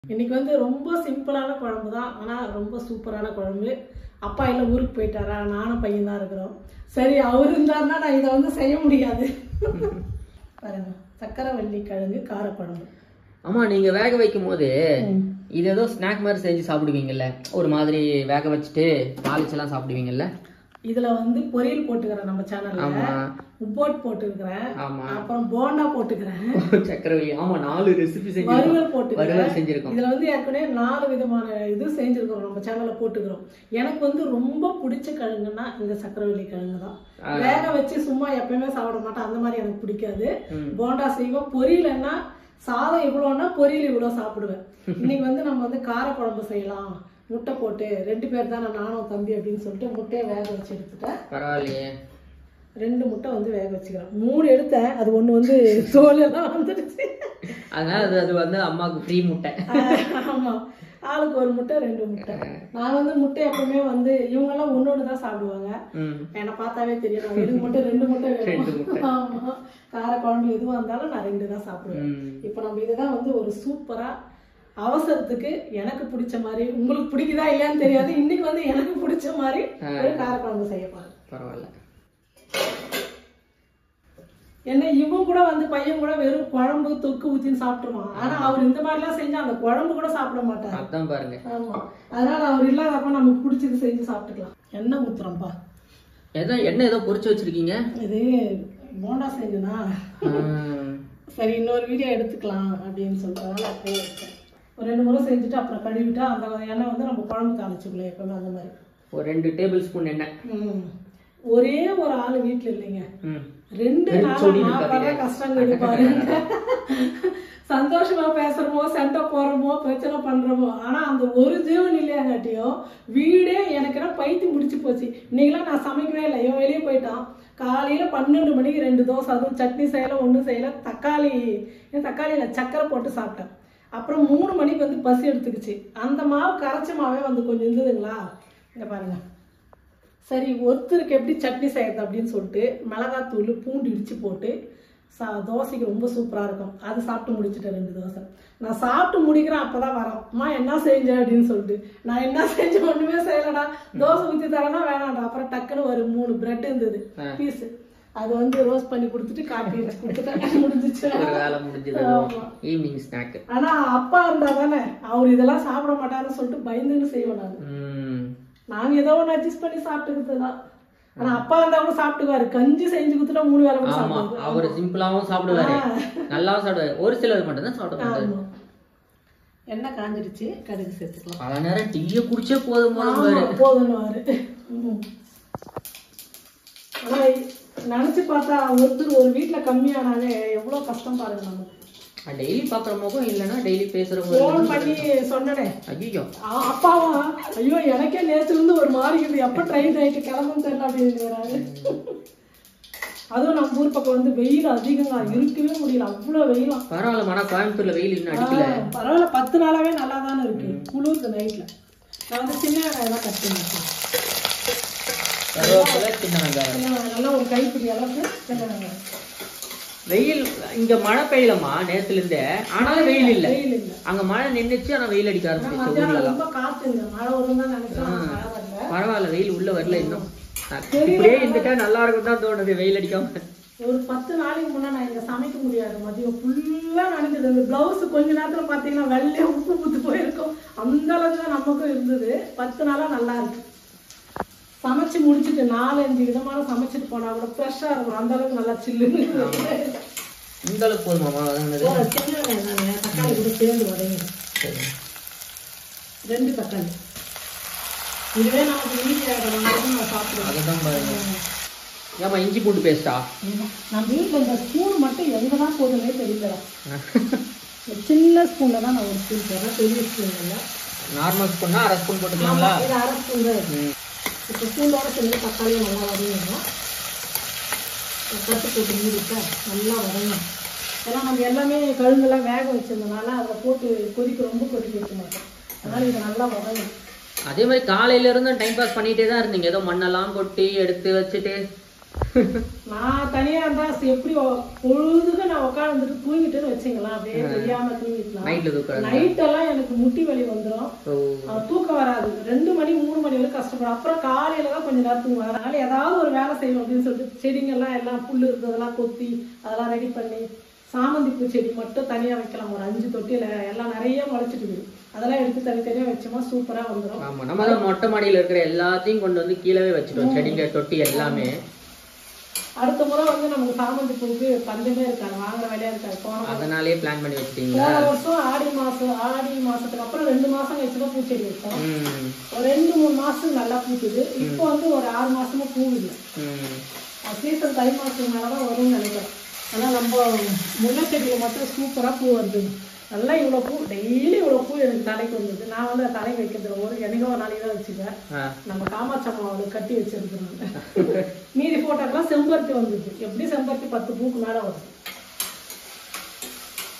இன்னைக்கு வந்து ரொம்ப சிம்பிளான குழம்பு தான், ஆனால் ரொம்ப சூப்பரான குழம்பு. அப்பா இல்லை, ஊருக்கு போயிட்டாரா, நானும் பையன் தான் இருக்கிறோம். சரி, அவர் இருந்தாருன்னா நான் இதை வந்து செய்ய முடியாது. பாருங்க, சக்கரவள்ளி கிழங்கு காரக்குழம்பு. ஆமா, நீங்க வேக வைக்கும் போது இது ஏதோ ஸ்நாக் மாதிரி செஞ்சு சாப்பிடுவீங்கல்ல, ஒரு மாதிரி வேக வச்சுட்டு தாளிச்செல்லாம் சாப்பிடுவீங்கல்ல. இதுல வந்து பொரியல் போட்டுக்கிறேன், நம்ம சேனல்ல உப்போட் போட்டுக்கிறேன், அப்புறம் போண்டா போட்டுக்கிறேன், சக்கரவள்ளி. ஆமா, 4 ரெசிபி செஞ்சு வறுவல் போட்டுக்கிறேன் செஞ்சிருக்கோம். இதுல வந்து ஏற்கனவே 4 விதமான இது செஞ்சிருக்கிறோம், நம்ம சேனல்ல போட்டுக்கிறோம். எனக்கு வந்து ரொம்ப பிடிச்ச கிழங்குன்னா இந்த சக்கரவள்ளி கிழங்கு தான். வேக வச்சு சும்மா எப்பயுமே சாப்பிட மாட்டேன், அந்த மாதிரி எனக்கு பிடிக்காது. போண்டா செய்வோம், பொரியல்னா சாதம் இவ்வளோன்னா பொரியல் இவ்வளோ சாப்பிடுவேன். இன்னைக்கு வந்து நம்ம வந்து காரக்குழம்பு செய்யலாம், முட்டை போட்டு 2 பேர் தான், நானும் தம்பி அப்படின்னு சொல்லிட்டு முட்டையை வேக வச்சு எடுத்துட்டேன். பரவாயில்லையே, 2 முட்டை வந்து வேக வச்சுக்கிறேன். 3 எடுத்தேன், அது ஒன்று வந்து தோல் எல்லாம் வந்துடுச்சு. அதனால அது வந்து அம்மாவுக்கு ஃப்ரீ முட்டை. ஆமா, ஆளுக்கு 1 முட்டை 2 முட்டை. நான் வந்து முட்டை எப்பவுமே வந்து இவங்கெல்லாம் ஒன்னொன்று தான் சாப்பிடுவாங்க, என்னை பார்த்தாவே தெரியும். நான் எனக்கு மட்டும் 2 முட்டை வேணும். ஆமா, காரக்குழம்பு எதுவாக இருந்தாலும் நான் 2 தான் சாப்பிடுவேன். இப்போ நம்ம இதுதான் வந்து ஒரு சூப்பரா அவசரத்துக்கு எனக்கு பிடிச்ச மாதிரி, உங்களுக்கு பிடிக்குதா இல்லையான்னு தெரியாது, இன்னைக்கு வந்து எனக்கு பிடிச்ச மாதிரி ஒரு காரக்குழம்பு செய்ய பாருங்க. பரவாயில்ல. என்ன இவன் கூட வந்து பையன் கூட வெறும் குழம்பு தொக்கு ஊத்தின்னு சாப்பிட்டுருவான். ஆனா அவர் இந்த மாதிரி எல்லாம் செஞ்சா அந்த குழம்பு கூட சாப்பிட மாட்டாரு. அதான் பாருங்க. ஆமா, அதனால அவர் இல்லாதப்ப நமக்கு பிடிச்சது செஞ்சு சாப்பிட்டுக்கலாம். எண்ணெய் ஊத்துறோம்ப்பா. எண்ணெய் ஏதோ பொரிச்சு வச்சிருக்கீங்க. இது போண்டா செஞ்சுனா சரி, இன்னொரு வீடியோ எடுத்துக்கலாம் அப்படின்னு சொல்லிட்டு அப்படியே இருக்கேன். ஒரு 2 முறை செஞ்சுட்டு அப்புறம் கழுவிட்டா அந்த எண்ணெய் வந்து நம்ம குழம்பு தாளிச்சுக்கலாம் எப்பவுமே. அந்த மாதிரி ஒரு 2 டேபிள் ஸ்பூன் எண்ணெய். ஒரே ஒரு ஆளு வீட்டுல இல்லைங்க, 2 நாள் கஷ்டங்கள் பாருங்க. சந்தோஷமா பேசுறோமோ, சண்டை போடுறோமோ, பிரச்சனை பண்றோமோ, ஆனா அந்த ஒரு ஜீவன் இல்லையாங்காட்டியும் வீடே எனக்கு பைத்தியம் முடிச்சு போச்சு. இன்னைக்கெல்லாம் நான் சமைக்கவே இல்லை, இவன் வெளியே போயிட்டான். காலையில 12 மணிக்கு 2 தோசை, அதுவும் சட்னி செய்யல, ஒன்றும் செய்யல, தக்காளியில சக்கரை போட்டு சாப்பிட்டேன். அப்புறம் 3 மணிக்கு வந்து பசி எடுத்துக்கிச்சு. அந்த மாவு கரைச்ச மாவே வந்து கொஞ்சம் இருந்ததுங்களா, இங்க பாருங்க. சரி, ஒருத்தருக்கு எப்படி சட்னி செய்யறது அப்படின்னு சொல்லிட்டு மிளகாத்தூள் பூண்டு இடிச்சு போட்டு தோசைக்கு ரொம்ப சூப்பரா இருக்கும். அது சாப்பிட்டு முடிச்சுட்டேன் 2 தோசை. நான் சாப்பிட்டு முடிக்கிறேன், அப்பதான் வரோம், அம்மா என்ன செஞ்சேன் அப்படின்னு சொல்லிட்டு. நான் என்ன செஞ்சேன், ஒண்ணுமே செய்யலடா, தோசை ஊற்றி தரேன்னா வேணாண்டா. அப்புறம் டக்குன்னு ஒரு 3 பிரெட் இருந்தது பீஸ், அது வந்து ரோஸ்ட் பண்ணி கொடுத்துட்டு காப்பி வச்சு கொடுத்துட்டேன், முடிஞ்சிச்சு. Evening snack. ஆனா அப்பா இருந்தா தானே, அவர் இதெல்லாம் சாப்பிட மாட்டாருன்னு சொல்லிட்டு பயந்துன்னு செய்வேன். நாங்க ஏதோ ஒன்று அட்ஜஸ்ட் பண்ணி சாப்பிட்டுக்கிறதுதான். ஆனா அப்பா இருந்தா கூட சாப்பிட்டுக்குவாரு, கஞ்சி செஞ்சு கொடுத்துட்டா 3 வேளை கூட சாப்பிடுவாரு. அவரு சிம்பிளாவும் சாப்பிடுவாரு, நல்லாவும் சாப்பிடுவாரு. ஒரு சிலர் மட்டும் தான் சாப்பிடுவாரு. எண்ணெய் காஞ்சிடுச்சு, கடுகு சேர்த்துக்கலாம். பல நேரம் டீயை குடிச்சே போதும்னு ஆனா நினைச்சு பார்த்தா ஒருத்தர் ஒரு வீட்டுல கம்மியானாலே எவ்வளவு கஷ்டம் பாருங்க. நமக்கு டெய்லி பாக்குறவங்க இல்லைன்னா டெய்லி பேசுறவங்க போன் பண்ணி சொன்னேன். ஐயோ, அப்பாவா, ஐயோ எனக்கே நேத்துல இருந்து ஒரு மாதிரி இருக்குது, எப்ப ட்ரெயின் ஆயிட்டு கிளம்புன்னு தெரியல அப்படின்னு வராது. அதுவும் நம்ம ஊர் பக்கம் வந்து வெயில் அதிகமா, இருக்கவே முடியல, அவ்வளவு வெயிலாம். பரவாயில்ல, மன கோயம்புத்தூர்ல வெயில் இன்னும் அடிக்கல. பரவாயில்ல, 10 நாளாவே நல்லா தானே இருக்கு, குளிர்ந்து நைட்ல. நான் வந்து சின்ன வெங்காயம் கட் பண்ணிட்டேன், நல்லா ஒரு கைப்பிடி அளவுக்கு சின்ன வெங்காயம். வெயில் இங்க மழை பெய்யலமா நேத்துல இருந்தே, ஆனாலும் வெயில் இல்ல. அங்க மழை நின்னுச்சு, ஆனா வெயில் அடிக்க ஆரம்பிச்சு. பரவாயில்ல, வெயில் உள்ள வரல இன்னும். இப்படியே இருந்துட்டா நல்லா இருக்கும் தான் தோணுது, வெயில் அடிக்காம. ஒரு 10 நாளைக்கு முன்னா நான் இங்க சமைக்க முடியாது, மதியம் ஃபுல்லா நனைஞ்சது. இந்த பிளவுஸ் கொஞ்ச நேரத்துல பாத்தீங்கன்னா வெள்ளையா உப்பு புத்து போயிருக்கும், அந்த அளவுக்கு தான் நமக்கும் இருந்தது. 10 நாளா நல்லா இருக்கு. சமைச்சு முடிச்சுட்டு 4-5 விதமான சமைச்சிட்டு போனா கூட ஃப்ரெஷ்ஷா இருக்கும், அந்த அளவுக்கு நல்லா சில்லுன்னு. இந்த அளவுக்கு போதுமாமா? தக்காளி கூட சேர்ந்து வதங்கிடும், 2 தக்காளி. இதுவே நமக்கு வீட்டில் நான் சாப்பிடுவேன். அதுதான் பாருங்க. ஏமா இஞ்சி பூண்டு பேஸ்டா? நான் வீட்டில் இந்த ஸ்பூன் மட்டும் எங்கதான் போதுன்னே தெரியல. சின்ன ஸ்பூன்ல தான் நான் ஒரு ஸ்பூன் போடுறேன், பெரிய ஸ்பூன் இல்லை. நார்மல் ஸ்பூன்னா 1/2 ஸ்பூன் போட்டுக்கலாங்களா? இது 1/2 ஸ்பூன் தான். இப்போ ஸ்பூனோட சேர்ந்து தக்காளியும் நல்லா வதங்கணும், கட்டு போட்டு மூடிட்டு நல்லா வதங்கணும். ஏன்னா நம்ம எல்லாமே கழுங்கெல்லாம் வேக வச்சிருந்தனால அதை போட்டு ரொம்ப கொதிக்க வைக்க மாட்டோம், அதனால இது நல்லா வதங்கணும். அதே மாதிரி காலையில இருந்து டைம் பாஸ் பண்ணிட்டே தான் இருந்தீங்க, ஏதோ மண்ணெல்லாம் கொட்டி எடுத்து வச்சுட்டு நான் தனியா இருந்தா எப்படி பொழுதுக்கு நான் உட்காந்துட்டு தூங்கிட்டுன்னு வச்சுக்கலாம், அப்படியே தெரியாம தூங்கிக்கலாம். நைட் எல்லாம் எனக்கு முட்டி வலி வந்துடும், தூக்கம் வராது. 2 மணி 3 மணி வரைக்கும் கஷ்டப்படும். அப்புறம் காலையில தான் கொஞ்சம் நேரம் தூங்குவேன். அதனால ஏதாவது ஒரு வேலை செய்யணும் அப்படின்னு சொல்லிட்டு செடிங்கெல்லாம் எல்லாம் புல்லு இருந்ததெல்லாம் கொத்தி அதெல்லாம் ரெடி பண்ணி, சாமந்தி பூ செடி மட்டும் தனியா வைக்கலாம். ஒரு 5 தொட்டியில எல்லாம் நிறைய முளைச்சிட்டு, அதெல்லாம் எடுத்து தனித்தனியா வச்சோமா சூப்பரா வந்துடும். ஆமா, நம்ம தான் மொட்டை மாடியில இருக்கிற எல்லாத்தையும் கொண்டு வந்து கீழவே வச்சுட்டோம், செடிங்க தொட்டி எல்லாமே. அடுத்த முறை வந்து நமக்கு சாமந்தி பூக்கு பஞ்சமே இருக்காது, வாங்குற வேலையா இருக்காது. அதனாலே பிளான் பண்ணி வச்சிட்டீங்களா? போன வருஷம் ஆடி மாசத்துக்கு அப்புறம் 2 மாசம் கழிச்சுதான் பூச்செடி வச்சோம். ஒரு 2-3 மாசத்துக்கு நல்லா பூக்குது. இப்போ வந்து ஒரு 6 மாசமா பூ இல்லை. சீசன் தை மாசத்துக்கு மேலதான் வரும்னு நினைக்கிறேன். ஆனா நம்ம முல்லை செடியில மட்டும் சூப்பரா பூ வருது. நல்லா இவ்வளவு பூ, டெய்லி இவ்வளவு பூ எனக்கு தலைக்கு வந்தது. நான் வந்து தலைக்கு வைக்கிறது என்னைக்கோ ஒரு நாளைக்கு தான் வச்சுப்பேன். நம்ம காமாட்சம்மா அவளுக்கு கட்டி வச்சிருக்கிறோம். மீதி போட்டாக்கெல்லாம் செம்பருத்தி வந்துச்சு. எப்படி செம்பருத்தி 10 பூக்கு மேல வருது.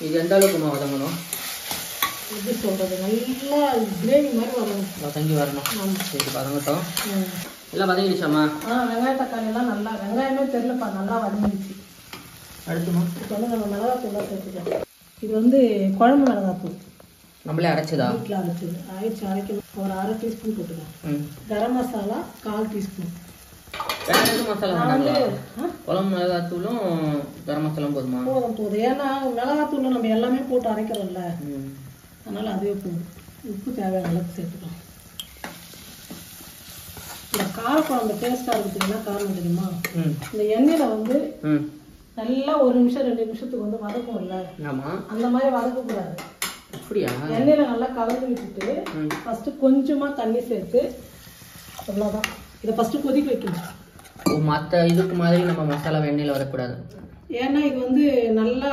இது எந்த அளவுக்கு வதங்கணும்? எப்படி சொல்றது, நல்லா கிரேவி மாதிரி வரணும், வதங்கி வரணும். சரி, வதங்கட்டும். எல்லாம் வதங்கிடுச்சாமா? வெங்காய தக்காளி எல்லாம் நல்லா, வெங்காயமே தெரியலப்பா, நல்லா வதங்கிடுச்சு. அடுத்துமா இப்போ வந்து நம்ம மிளகாத்தூள் தான் சேர்த்துக்கலாம். இது வந்து குழம்பு மிளகாத்தூள் நம்மளே அரைச்சதா? வீட்டில் அரைச்சது. அரைக்கணும். ஒரு 1/2 டீஸ்பூன் போட்டுக்கலாம். கரம் மசாலா 1/4 டீஸ்பூன். வேற எதுவும் மசாலா? குழம்பு மிளகாத்தூளும் கரம் மசாலாவும் போதுமா? போதும். ஏன்னா மிளகாத்தூள் நம்ம எல்லாமே போட்டு அரைக்கிறோம்ல, அதனால அதுவே போதும். உப்பு தேவையான அளவுக்கு சேர்த்துக்கலாம். இந்த காரக்குழம்பு டேஸ்டா இருக்குதுன்னா காரணம் தெரியுமா? இந்த எண்ணெயில வந்து நல்லா 1 நிமிஷம் 2 நிமிஷத்துக்கு வந்து வதக்கும்ல, அந்த மாதிரி வதக்க கூடாது. எண்ணெயில நல்லா கலந்து விட்டுட்டு ஃபர்ஸ்ட் கொஞ்சமா தண்ணி சேர்த்து, அவ்வளவுதான். இதை ஃபர்ஸ்ட் கொதிக்க வைக்கணும். மற்ற இதுக்கு மாதிரி நம்ம மசாலா எண்ணெயில வரக்கூடாது. ஏன்னா இது வந்து நல்லா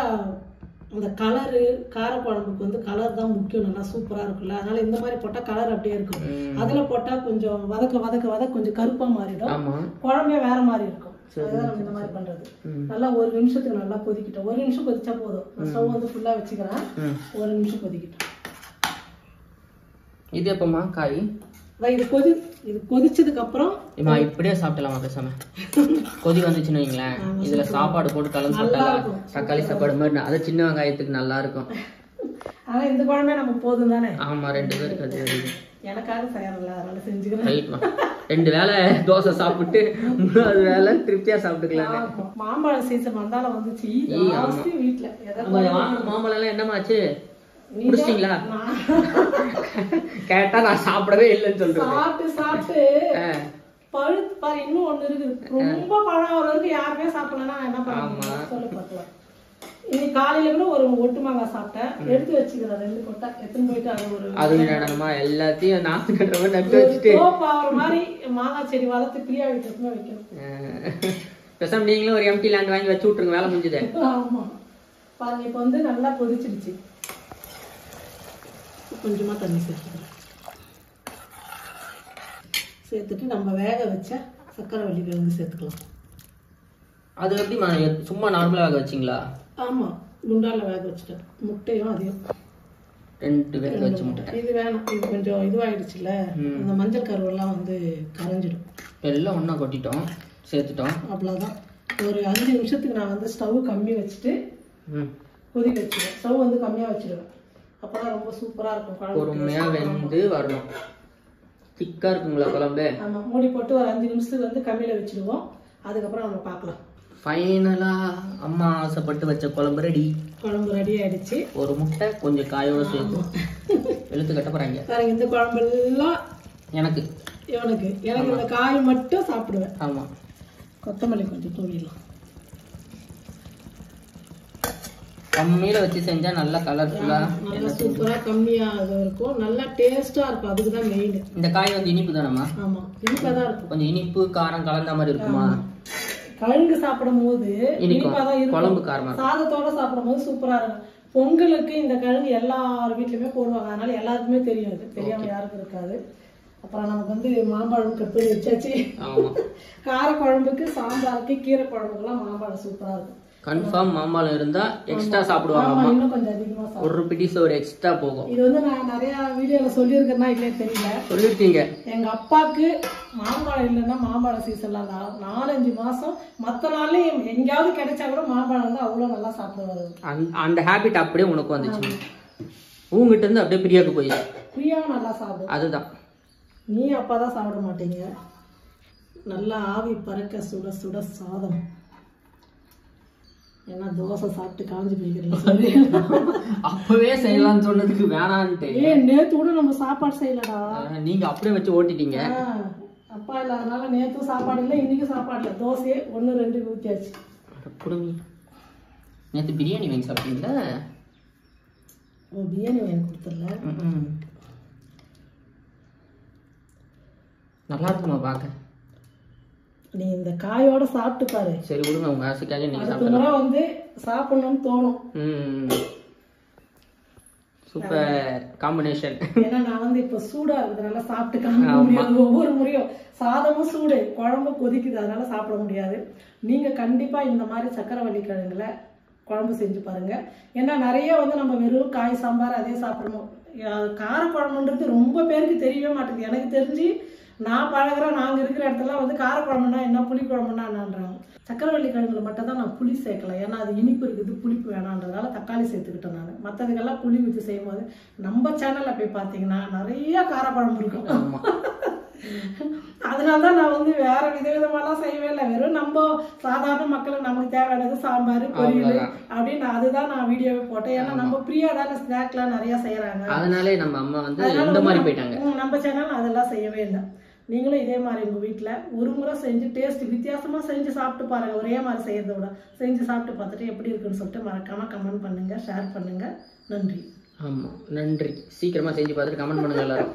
அந்த கலரு, காரக்குழம்புக்கு வந்து கலர் தான் முக்கியம். நல்லா சூப்பரா இருக்குல்ல, அதனால இந்த மாதிரி போட்டா கலர் அப்படியே இருக்கும். அதுல போட்டா கொஞ்சம் வதக்க கொஞ்சம் கருப்பா மாறிடும், குழம்பே வேற மாதிரி இருக்கும். அதுதான் நம்ம இந்த மாதிரி பண்றது. நல்லா 1 நிமிஷத்துக்கு நல்லா கொதிக்கிட்டோம். 1 நிமிஷம் கொதிச்சா போதும். ஸ்டவ் வந்து ஃபுல்லா வச்சுக்கிறேன். 1 நிமிஷம் கொதிக்கிட்டோம். இது எப்பமா காய்? இது கொதிச்சதுக்கு அப்புறம் இப்படியே சாப்பிடலாமா பேசாம? கொதி வந்துச்சுன்னு வைங்களேன், இதுல சாப்பாடு போட்டு கலந்து சாப்பிட்டா தக்காளி சாப்பாடு மாதிரி அது சின்ன வெங்காயத்துக்கு நல்லா இருக்கும். ஆனா இந்த குழம்பே நமக்கு போதும் தானே? ஆமா, 2 பேருக்கு. எனக்காக செய்யறல, அதனால செஞ்சுக்கிறேன். 2 வேளை தோசை சாப்பிட்டு 3வது வேளை திருப்தியா சாப்பிட்டுக்கலாம். மாம்பழம் சீசன் வந்தாலும் வந்துச்சு வீட்டுல. மாம்பழம் எல்லாம் என்னமாச்சு, குடிச்சிட்டீங்களா? கேட்டா நான் சாப்பிடவே இல்லைன்னு சொல்றேன். சாப்பிட்டு பழுத்து பாரு, இன்னும் ஒண்ணு இருக்குது. ரொம்ப பழம் வரைக்கும் யாருமே சாப்பிடலன்னா என்ன பண்ணுவாங்க சொல்லு பார்க்கலாம். இன்னைக்கு காலையில கூட ஒரு ஒட்டு மாங்காய் சாப்பிட்டேன், எடுத்து வச்சுக்கிறேன். 2 கொட்டை எடுத்துன்னு போயிட்டு அது எல்லாத்தையும் நாத்து நடுற மாதிரி நட்டு வச்சுட்டு ஒரு மாதிரி மாங்காய் செடி வளர்த்து பிரியா வீட்டுக்குமே வைக்கணும். பேசாம நீங்களும் ஒரு எம்டி லேண்ட் வாங்கி வச்சு விட்டுருங்க, வேலை முடிஞ்சுது. ஆமா பாருங்க, இப்ப வந்து நல்லா கொதிச்சிடுச்சு. கொஞ்சமா தண்ணி சேர்த்துட்டு நம்ம வேக வச்ச சக்கரவள்ளி கிழங்கு சேர்த்துக்கலாம். அது எப்படி சும்மா நார்மலா வேக வச்சிங்களா? ஆமா, குண்டால வேக வச்சுட்டேன். முட்டையும் அதையும் 2 வேக வச்சு முட்டை. இது வேணாம், இது கொஞ்சம் இதுவாயிடுச்சுல, அந்த மஞ்சள் கருவெல்லாம் வந்து கரைஞ்சிடும். எல்லாம் ஒண்ணா கொட்டிட்டோம், சேர்த்துட்டோம். அவ்வளவுதான். ஒரு 5 நிமிஷத்துக்கு நான் வந்து ஸ்டவ் கம்மி வச்சுட்டு கொதிக்க வச்சிடுவேன். ஸ்டவ் வந்து கம்மியா வச்சிடுவேன், அப்பதான் ரொம்ப சூப்பரா இருக்கும். பொறுமையா வெந்து வரணும். திக்கா இருக்குங்களா குழம்பு? ஆமா, மூடி போட்டு ஒரு 5 நிமிஷத்துக்கு வந்து கம்மியில வச்சிடுவோம். அதுக்கப்புறம் நம்ம பார்க்கலாம். ஃபைனலா அம்மா ஆசைப்பட்டு வச்ச குழம்பு ரெடி. குழம்பு ரெடி ஆயிடுச்சு. ஒரு முட்டை கொஞ்சம் காயோட சேர்த்து வெளுத்து கட்ட போறாங்க. இந்த குழம்பு எல்லாம் எனக்கு இந்த காய் மட்டும் சாப்பிடுவேன். ஆமா, கொத்தமல்லி கொஞ்சம் தூவிடலாம். கம்மியில வச்சு செஞ்சா நல்லா கலர்ஃபுல்லா நல்லா சூப்பரா கம்மியா இருக்கும், நல்லா டேஸ்டா இருக்கும். அதுக்குதான் மெயின். இந்த காய் வந்து இனிப்பு தானம்மா? ஆமா, இனிப்பா தான் இருக்கும். கொஞ்சம் இனிப்பு காரம் கலந்த மாதிரி இருக்குமா? கழுங்கு சாப்பிடும் போது இனிப்பாதான் இருக்கும், குழம்பு காரமா. சாதத்தோட சாப்பிடும் போது சூப்பரா இருக்கும். பொங்கலுக்கு இந்த கிழங்கு எல்லார் வீட்லயுமே போடுவாங்க, அதனால எல்லாருக்குமே தெரியும். அது தெரியாம யாருக்கும் இருக்காது. அப்புறம் நமக்கு வந்து மாம்பழம் கட்டு வச்சாச்சு. கார குழம்புக்கு, சாம்பாருக்கு, கீரை குழம்புக்கெல்லாம் மாம்பழம் சூப்பரா இருக்கும். கன்ஃபார்ம் மாம்பழம் இருந்தா எக்ஸ்ட்ரா சாப்பிடுவாங்க. இன்னும் கொஞ்சம் அதிகமா சாப்பிடுவாங்க. ஒரு பிடிஸ் ஒரு எக்ஸ்ட்ரா போகும். இது வந்து நான் நிறைய வீடியோல சொல்லியிருக்கேன்னா இல்லையே தெரியல. சொல்லிருக்கீங்க. எங்க அப்பாக்கு மாம்பழம் இல்லைன்னா மாம்பழ சீசன்லாம் 4-5 மாசம் மற்ற நாள்லயும் எங்கேயாவது கிடைச்சா கூட மாம்பழம் வந்து அவ்வளோ நல்லா சாப்பிடுவாரு. அந்த ஹேபிட் அப்படியே உனக்கு வந்துச்சு. உங்ககிட்ட இருந்து அப்படியே பிரியாவுக்கு போயிடுச்சு. பிரியாவும் நல்லா சாப்பிடும். அதுதான் நீ அப்பாதான் சாப்பிட மாட்டீங்க. நல்லா ஆவி பறக்க சுட சுட சாதம். ஏன்னா தோசை சாப்பிட்டு காஞ்சி போய்க்கிறீங்க. அப்பவே செய்யலாம்னு சொன்னதுக்கு வேணான்ட்டு. நேத்து கூட நம்ம சாப்பாடு செய்யலடா. நீங்க அப்படியே வச்சு ஓட்டிட்டீங்க. அப்பா இல்லாதனால நேத்தும் சாப்பாடு இல்லை, இன்னைக்கு சாப்பாடு இல்லை. தோசையே 1-2 ஊற்றியாச்சு. நேற்று பிரியாணி வாங்கி சாப்பிட்டீங்களா? பிரியாணி வாங்கி கொடுத்துடல. நல்லா இருக்குமா பார்க்க? நீ இந்த காயோட சாப்பிட்டு பாரு. சரி விடுங்க, உங்க ஆசைக்காக நீங்க அடுத்த முறை வந்து சாப்பிடணும்னு தோணும். Super combination. ஏன்னா நான் வந்து இப்ப சூடா இருக்கிறதுனால சாப்பிட்டு காமிக்க முடியாது. ஒவ்வொரு முறையும் சாதமும் சூடு, குழம்பு கொதிக்குது, அதனால சாப்பிட முடியாது. நீங்க கண்டிப்பா இந்த மாதிரி சக்கரவள்ளி கிழங்குல குழம்பு செஞ்சு பாருங்க. ஏன்னா நிறைய வந்து நம்ம வெறும் காய் சாம்பார் அதே சாப்பிடணும். கார குழம்புன்றது ரொம்ப பேருக்கு தெரியவே மாட்டேங்குது. எனக்கு தெரிஞ்சு நான் பழகிறேன், நாங்கள் இருக்கிற இடத்துல வந்து காரக்குழம்புனா என்ன, புளி குழம்புனா என்னன்றாங்க. சக்கரவள்ளி கிழங்குல மட்டும் தான் நான் புளி சேர்க்கல. ஏன்னா அது இனிப்பு இருக்குது, புளிப்பு வேணான்றதுனால தக்காளி சேர்த்துக்கிட்டேன் நான். மற்றதுக்கெல்லாம் புளி ஊற்றி செய்யும் போது நம்ம சேனல்ல போய் பார்த்தீங்கன்னா நிறைய காரக்குழம்பு இருக்கும். அதனால தான் நான் வந்து வேற விதவிதமாலாம் செய்யவே இல்லை. வெறும் நம்ம சாதாரண மக்களுக்கு நமக்கு தேவையானது சாம்பார், பொரியல் அப்படின்னு அதுதான் நான் வீடியோவே போட்டேன். ஏன்னா நம்ம பிரியா தானே ஸ்நாக்லாம் நிறைய செய்யறாங்க. அதனாலே நம்ம அம்மா வந்து இந்த மாதிரி போயிட்டாங்க. நம்ம சேனல் அதெல்லாம் செய்யவே இல்லை. நீங்களும் இதே மாதிரி உங்கள் வீட்டில் ஒரு முறை செஞ்சு டேஸ்ட் வித்தியாசமாக செஞ்சு சாப்பிட்டு பாருங்கள். ஒரே மாதிரி செய்யறத விட செஞ்சு சாப்பிட்டு பார்த்துட்டு எப்படி இருக்குன்னு சொல்லிட்டு மறக்காமல் கமெண்ட் பண்ணுங்கள், ஷேர் பண்ணுங்கள். நன்றி. ஆமாம், நன்றி. சீக்கிரமாக செஞ்சு பார்த்துட்டு கமெண்ட் பண்ணுங்கள் எல்லாரும்.